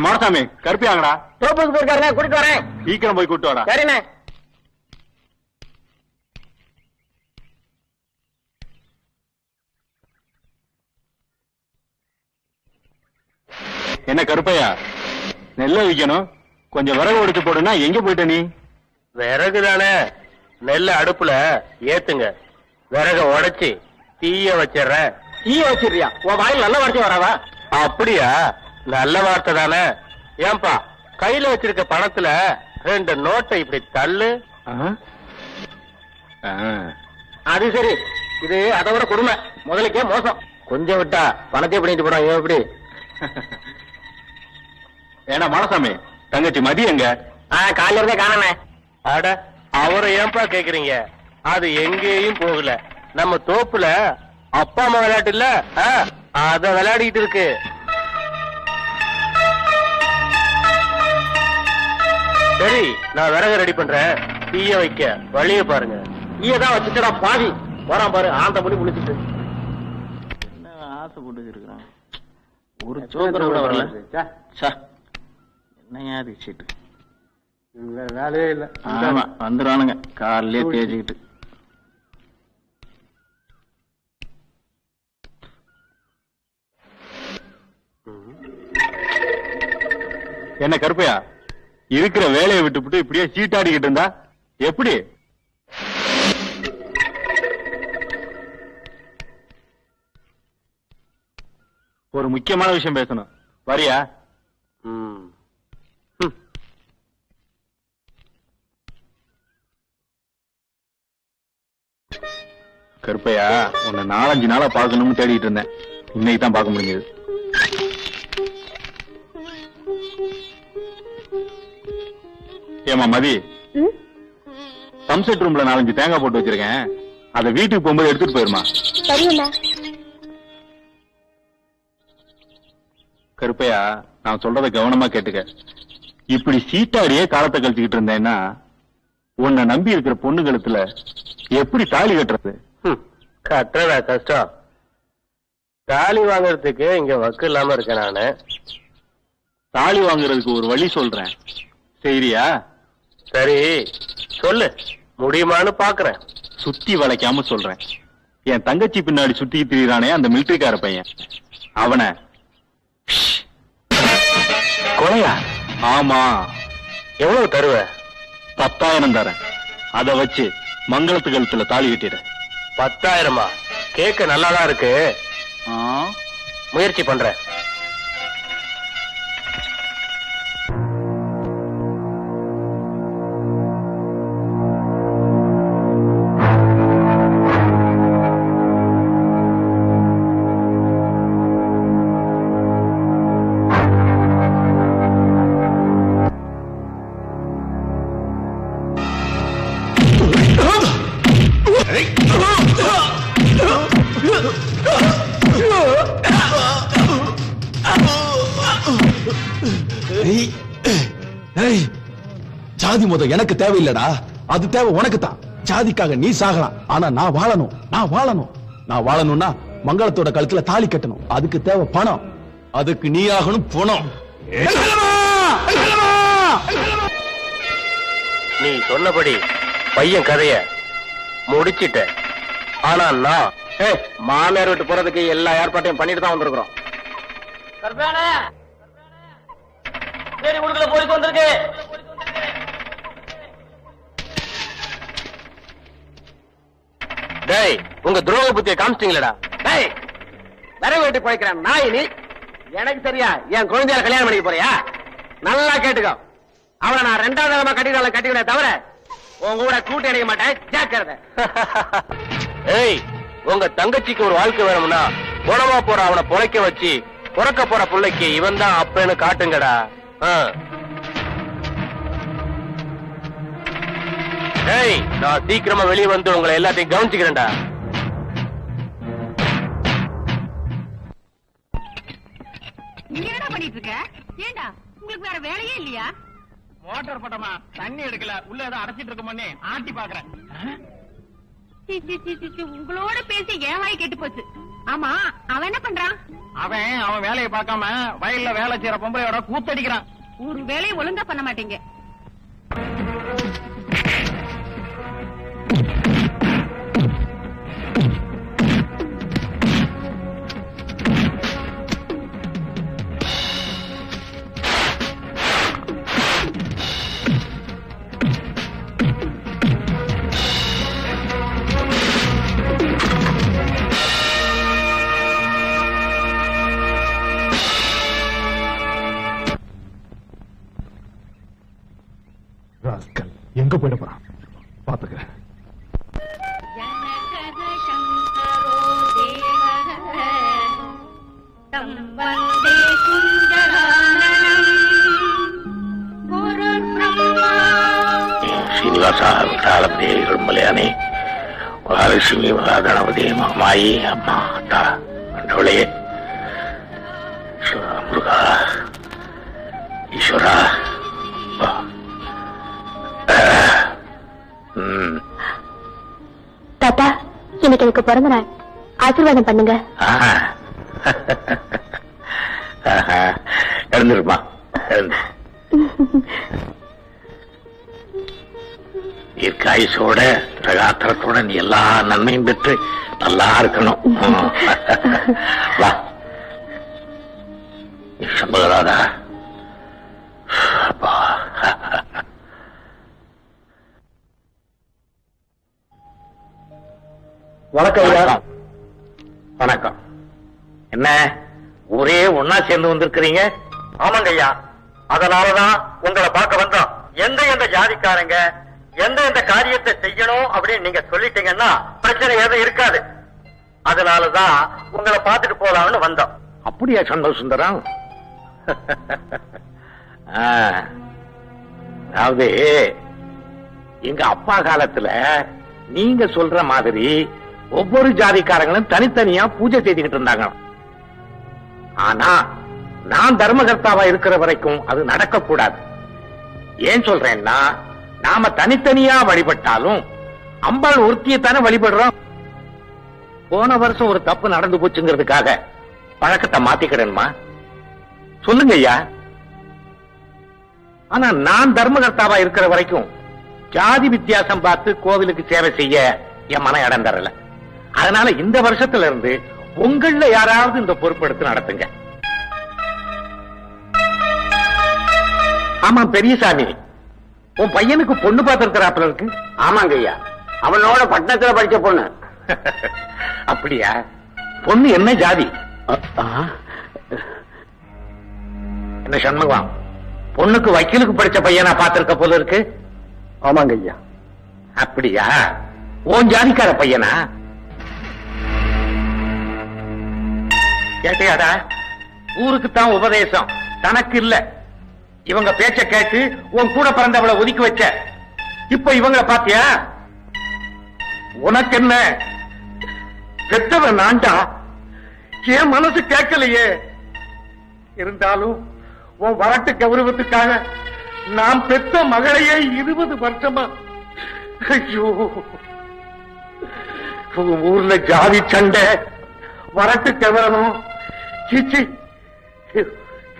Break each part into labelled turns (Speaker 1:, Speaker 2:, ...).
Speaker 1: மாடசாமி கருப்பியாங்கடா.
Speaker 2: தோப்புக்கு போயிருக்காருண்ணே, கூட்டிட்டு வரேன்.
Speaker 1: சீக்கிரம் போய் கூட்டு வாடா.
Speaker 2: சரிண்ணே.
Speaker 1: என்ன கருப்பையா, நெல்ல விக்கணும், கொஞ்சம் விறகு எடுத்து போடுனா. எங்க போயிட்ட நீ?
Speaker 3: விறகு தானே, நெல்ல அடுப்புல ஏத்துங்க, விறக உடைச்சி தீய வச்சிடுறேன்.
Speaker 2: தீய வச்சிருக்கியா? உன் வாயில் நல்ல வார்த்தை வராதா?
Speaker 3: அப்படியா? நல்ல வார்த்தை தானே. ஏன்பா கையில வச்சிருக்க பணத்துல 2 நோட்டை இப்படி தள்ளு.
Speaker 2: அது சரி, இது அதை விட கொடுமை, முதலுக்கே மோசம். கொஞ்சம் விட்டா பணத்தை பண்ணிட்டு போறான். இவன் எப்படி?
Speaker 1: ஏன்னா மாடசாமி, தங்கச்சி மதி எங்க?
Speaker 2: காலையில இருந்தே காணானே.
Speaker 3: அட, அவரை ஏன்பா கேக்குறீங்க? அது எங்கேயும் போகல. நம்ம தோப்புல அப்பா அம்மா விளையாட்டு இல்ல, அத விளையாடிட்டு இருக்கு. சரி, நான் விறகு ரெடி பண்றேன், தீய வைக்க வழிய பாருங்க.
Speaker 2: தீயதான் வச்சுட்டா பாவி போறான் பாரு, ஆந்த முடி முடிச்சுட்டு.
Speaker 4: ஆசைப்பட்டு இருக்கிறான், ஒரு சோக்கரை கூட வரல. என்னையா சீட்டு
Speaker 2: வேலையே இல்ல.
Speaker 4: ஆமா, வந்துடுவானுங்க காலையிலே தேய்ச்சிக்கிட்டு.
Speaker 1: என்ன கருப்பையா, இருக்கிற வேலையை விட்டுவிட்டு இப்படியே சீட்டாடிக்கிட்டு இருந்தா எப்படி? ஒரு முக்கியமான விஷயம் பேசணும், வரியா? கருப்பையா, உன்னை 4-5 நாளா பார்க்கணும்னு தேடிட்டு இருந்தேன், இன்னைக்கு தான் பார்க்க முடிஞ்சது. ஏமா மதி, சம்செட் ரூம்ல 4-5 தேங்காய் போட்டு வச்சிருக்கேன், அதை வீட்டுக்கு போகும்போது எடுத்துட்டு போயிருமா? கருப்பையா, நான் சொல்றத கவனமா கேட்டுக்க. இப்படி சீட்டாடியே காலத்தை கழிச்சுக்கிட்டு இருந்தேன்னா உன்னை நம்பி இருக்கிற பொண்ணு கழுத்துல எப்படி தாலி கட்டுறது?
Speaker 3: கட்டுறதா கஷ்டம். தாலி வாங்கறதுக்கு இங்க வக்கு இல்லாம இருக்கேன் நானு.
Speaker 1: தாலி வாங்குறதுக்கு ஒரு வழி சொல்றேன், சரியா?
Speaker 3: சரி சொல்லு, முடியுமான்னு பாக்குறேன்.
Speaker 1: சுத்தி வளைக்காம சொல்றேன். என் தங்கச்சி பின்னாடி சுத்தி திரியிறானே அந்த மிலிட்டரிக்கார பையன், அவனை
Speaker 3: கொலையா?
Speaker 1: ஆமா.
Speaker 3: எவ்வளவு தருவ?
Speaker 1: 10,000 தரேன். அதை வச்சு மங்களத்து கழுத்துல தாலி கட்டிட.
Speaker 3: 10,000? கேட்க நல்லாதான் இருக்கு, முயற்சி பண்றேன்.
Speaker 5: ஜாதி மொதல் எனக்கு தேவையில்லடா, அது தேவை உனக்கு தான். ஜாதிக்காக நீ சாகலாம், ஆனா நான் வாழணும். நான் வாழணும்னா மங்களத்தோட கழுத்துல தாலி கட்டணும். அதுக்கு தேவை பணம், அதுக்கு நீ ஆகணும் பணம்.
Speaker 3: நீ சொன்னபடி பையன் கதைய முடிச்சிட்ட. ஆனா நான்
Speaker 2: மாமியார் விட்டு போறதுக்கு எல்லா ஏற்பாட்டையும் பண்ணிட்டு தான் வந்திருக்கிறோம். சரி, உள்ள போலீஸ் வந்திருக்கு.
Speaker 3: டேய், உங்க துரோக புத்தியை காமிச்சிட்டீங்களா?
Speaker 2: டேய், விறகு வெட்டி போய்க்கிறேன் நாய் நீ. எனக்கு சரியா என் குழந்தையால கல்யாணம் பண்ணிக்க போறியா? நல்லா கேட்டுக்கோ, அவளை நான் 2வது தடவை கட்டிக்கிறேன் தவிர உங்க கூட கூட்டி அடிக்க மாட்டேன், ஜாக்கிரதை.
Speaker 3: ஏய், உங்க தங்கச்சிக்கு ஒரு வாழ்க்கை வேணும்னா குணமா போற அவனை பொழைக்க வச்சு பிறக்க போற பிள்ளைக்கு இவன் தான் அப்பன்னு காட்டுங்கடா. ஏய், நான் சீக்கிரமா வெளியே வந்து உங்களை எல்லாத்தையும் கவனிச்சுக்கிறேன்டா.
Speaker 6: நீங்க என்ன பண்ணிட்டு இருக்க? ஏண்டா, உங்களுக்கு வேற வேலையே இல்லையா?
Speaker 2: மோட்டார் பட்டமா தண்ணி எடுக்கல, உள்ள ஏதோ அடைச்சிட்டு இருக்கோம்னே ஆட்டி பாக்குறேன்.
Speaker 6: உங்களோட பேசி ஏன் வாய் கெட்டு போச்சு. ஆமா, அவன் என்ன பண்றான்?
Speaker 4: அவன் வேலையை பார்க்காம வயல்ல வேலை செய்யற பொம்பளையோட கூத்தடிக்கிறான்.
Speaker 6: ஒரு வேலையை ஒழுங்கா பண்ண மாட்டீங்க.
Speaker 5: எங்க போயிட போறான் பாத்துக்கிறேன்.
Speaker 3: சீனிவாசா விட்டாளபதி மலையானி மகாலட்சுமி மகாகணபதி மகமாயி அம்மா அத்தா கண்டவளே முருகா ஈஸ்வரா.
Speaker 7: தாத்தா, இன்னைக்கு எனக்கு பிறந்த நாள், ஆசீர்வாதம் பண்ணுங்க.
Speaker 3: எழுந்துருமா, எழுந்து. தீர்க்காயுசோட பிரகாத்திரத்தோட நீ எல்லா நன்மையும் பெற்று நல்லா இருக்கணும். வா சம்பகராதா. வணக்கம். வணக்கம். என்ன ஒரே ஒன்னா சேர்ந்து வந்திருக்கிறீங்க? ஆமாங்க ஐயா, அதனாலதான் உங்களை பார்க்க வந்தோம். எந்த ஜாதிக்காரங்க எந்த காரியத்தை செய்யணும் அப்படின்னு நீங்க சொல்லிட்டீங்கன்னா பிரச்சனை எதுவும் இருக்காது. அதனாலதான் உங்களை பார்த்துட்டு போலாம்னு வந்தோம். அப்படியா சண்முக சுந்தரம்? அதாவது எங்க அப்பா காலத்துல நீங்க சொல்ற மாதிரி ஒவ்வொரு ஜாதிக்காரங்களும் தனித்தனியா பூஜை செய்துகிட்டு இருந்தாங்க. ஆனா நான் தர்மகர்த்தாவா இருக்கிற வரைக்கும் அது நடக்கக்கூடாது. ஏன் சொல்றேன்னா, நாம தனித்தனியா வழிபட்டாலும் அம்பாள் ஒருத்தியத்தானே வழிபடுறோம். போன வருஷம் ஒரு தப்பு நடந்து போச்சுங்கிறதுக்காக பழக்கத்தை மாத்திக்கிடணுமா? சொல்லுங்க ஐயா. ஆனா நான் தர்மகர்த்தாவா இருக்கிற வரைக்கும் ஜாதி வித்தியாசம் பார்த்து கோவிலுக்கு சேவை செய்ய என் மன இடம் தரல. அதனால இந்த வருஷத்துல இருந்து உங்கள யாராவது இந்த பொறுப்பெடுத்து நடத்துங்க. ஆமா பெரியசாமி, உன் பையனுக்கு பொண்ணு பார்த்திருக்கிறாப்புல இருக்கு. ஆமாங்க ஐயா, அவனோட பட்டணத்துல படிச்ச பொண்ணு. அப்படியா? பொண்ணு என்ன ஜாதி? என்ன சண்முகம், பொண்ணுக்கு வக்கீலுக்கு படிச்ச பையனா பார்த்திருக்க போல இருக்கு. ஆமாங்க ஐயா. அப்படியா? உன் ஜாதிக்கார பையனா? கேட்டையாடா, ஊருக்குத்தான் உபதேசம், தனக்கு இல்ல. இவங்க பேச்ச கேட்டு உன் கூட பிறந்தவளை ஒதுக்கி வச்ச. இப்ப இவங்களை பாத்தியா? உனக்கு என்ன? பெத்தவன் நான்டா. என் மனசு கேட்கலையே. இருந்தாலும் உன் வரட்டு கௌரவத்துக்காக நான் பெத்த மகளையே 20 வருஷமா. ஐயோ, ஊர்ல ஜாதி சண்டை, வரட்டு கவரணும். சீச்சி,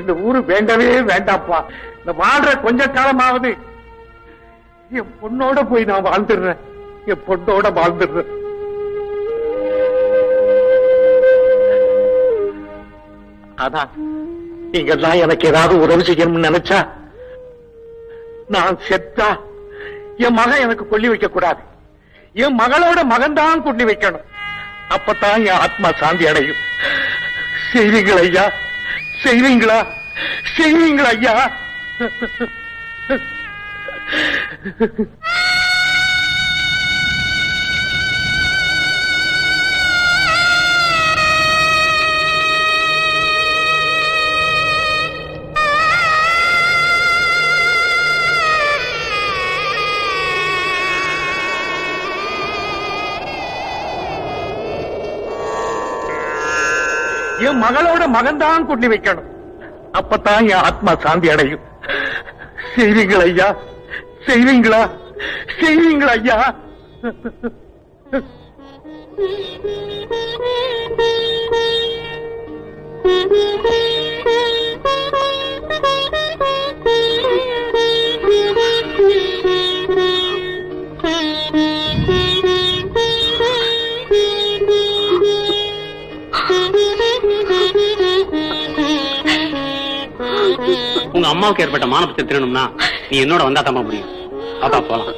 Speaker 3: இந்த ஊரு வேண்டவே வேண்டாப்பா. இந்த வாழ்ற கொஞ்ச காலமாவது என் பொண்ணோட போய் நான் வாழ்ந்துடுறேன். என் பொண்ணோட வாழ்ந்துடுறேன். அதான் நீங்க எல்லாம் எனக்கு ஏதாவது உதவி செய்யணும்னு நினைச்சா, நான் செத்தா என் மகன் எனக்கு கொல்லி வைக்க கூடாது. என் மகளோட மகன் தான் கொல்லி வைக்கணும். அப்பதான் என் ஆத்மா சாந்தி அடையும். செய்வீங்களா ஐயா? செய்வீங்களா? செய்வீங்களா ஐயா? என் மகளோட மகன் தான் கொண்டு வைக்கணும். அப்பதான் என் ஆத்மா சாந்தி அடையும். செய்வீங்களா ஐயா? செய்வீங்களா? செய்வீங்களா ஐயா?
Speaker 8: உங்க அம்மாவுக்கு ஏற்பட்ட மானபத்தை திருணும்னா நீ என்னோட வந்தா தம்ப முடியும். பாப்பா போலாம்.